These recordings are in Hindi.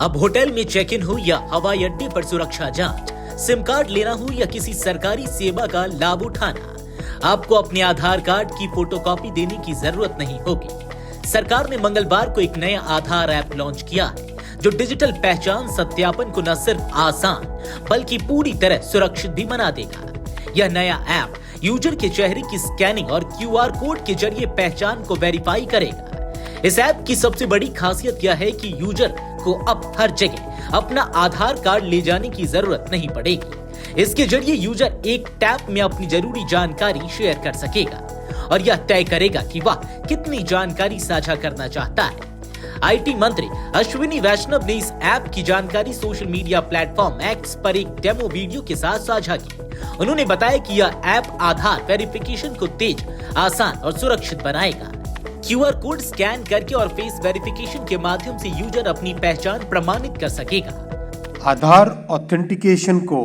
अब होटल में चेक इन हो या हवाई अड्डे पर सुरक्षा जांच, सिम कार्ड लेना हो या किसी सरकारी सेवा का लाभ उठाना, आपको अपने आधार कार्ड की फोटोकॉपी देने की जरूरत नहीं होगी। सरकार ने मंगलवार को एक नया आधार ऐप लॉन्च किया है जो डिजिटल पहचान सत्यापन को न सिर्फ आसान बल्कि पूरी तरह सुरक्षित भी बना देगा। यह नया ऐप यूजर के चेहरे की स्कैनिंग और क्यूआर कोड के जरिए पहचान को वेरीफाई करेगा। इस ऐप की सबसे बड़ी खासियत यह है कि यूजर को अब हर जगह अपना आधार कार्ड ले जाने की जरूरत नहीं पड़ेगी। इसके जरिए यूजर एक टैप में अपनी जरूरी जानकारी शेयर कर सकेगा और यह तय करेगा कि वह कितनी जानकारी साझा करना चाहता है। आईटी मंत्री अश्विनी वैष्णव ने इस ऐप की जानकारी सोशल मीडिया प्लेटफॉर्म एक्स पर एक डेमो वीडियो के साथ साझा की। उन्होंने बताया कि यह ऐप आधार वेरिफिकेशन को तेज, आसान और सुरक्षित बनाएगा। क्यूआर कोड स्कैन करके और फेस वेरिफिकेशन के माध्यम से यूजर अपनी पहचान प्रमाणित कर सकेगा। आधार ऑथेंटिकेशन को,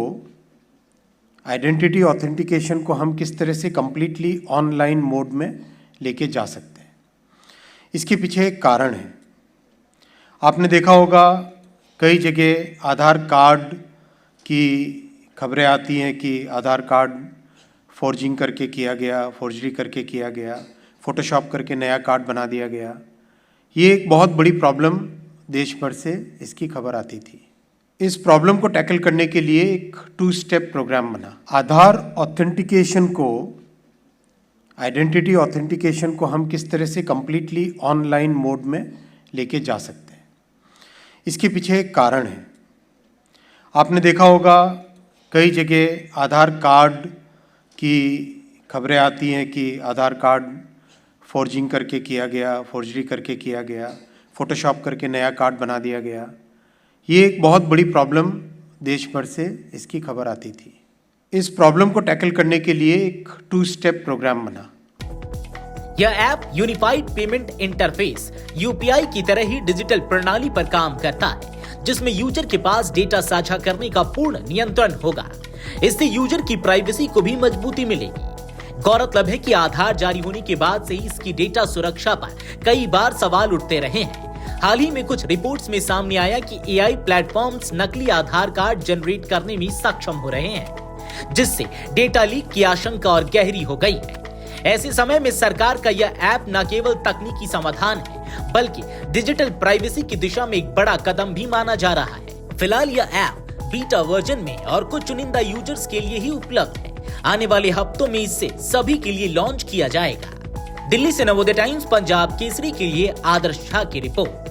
आइडेंटिटी ऑथेंटिकेशन को हम किस तरह से कंप्लीटली ऑनलाइन मोड में लेके जा सकते हैं, इसके पीछे एक कारण है। आपने देखा होगा कई जगह आधार कार्ड की खबरें आती हैं कि आधार कार्ड फॉर्जिंग करके किया गया, फॉर्जरी करके किया गया, फोटोशॉप करके नया कार्ड बना दिया गया। ये एक बहुत बड़ी प्रॉब्लम देश भर से इसकी खबर आती थी। इस प्रॉब्लम को टैकल करने के लिए एक 2 स्टेप प्रोग्राम बना। आधार ऑथेंटिकेशन को, आइडेंटिटी ऑथेंटिकेशन को हम किस तरह से कंप्लीटली ऑनलाइन मोड में लेके जा सकते हैं, इसके पीछे एक कारण है। आपने देखा होगा कई जगह आधार कार्ड की खबरें आती हैं कि आधार कार्ड फॉर्जिंग करके किया गया, फॉर्जरी करके किया गया, फोटोशॉप करके नया कार्ड बना दिया गया। ये एक बहुत बड़ी प्रॉब्लम देश भर से इसकी खबर आती थी। इस प्रॉब्लम को टैकल करने के लिए एक 2 स्टेप प्रोग्राम बना। यह app unified payment interface UPI की तरह ही डिजिटल प्रणाली पर काम करता है, जिसमें यूजर के पास डेटा साझा करने का पूर्ण नियंत्रण होगा। इससे यूजर की प्राइवेसी को भी मजबूती मिलेगी। गौरतलब है कि आधार जारी होने के बाद से ही इसकी डेटा सुरक्षा पर कई बार सवाल उठते रहे हैं। हाल ही में कुछ रिपोर्ट्स में सामने आया कि एआई प्लेटफॉर्म्स नकली आधार कार्ड जनरेट करने में सक्षम हो रहे हैं, जिससे डेटा लीक की आशंका और गहरी हो गई है। ऐसे समय में सरकार का यह ऐप न केवल तकनीकी समाधान है बल्कि डिजिटल प्राइवेसी की दिशा में एक बड़ा कदम भी माना जा रहा है। फिलहाल यह ऐप बीटा वर्जन में और कुछ चुनिंदा यूजर्स के लिए ही उपलब्ध है। आने वाले हफ्तों में इसे सभी के लिए लॉन्च किया जाएगा। दिल्ली से नवोदय टाइम्स पंजाब केसरी के लिए आदर्श झा की रिपोर्ट।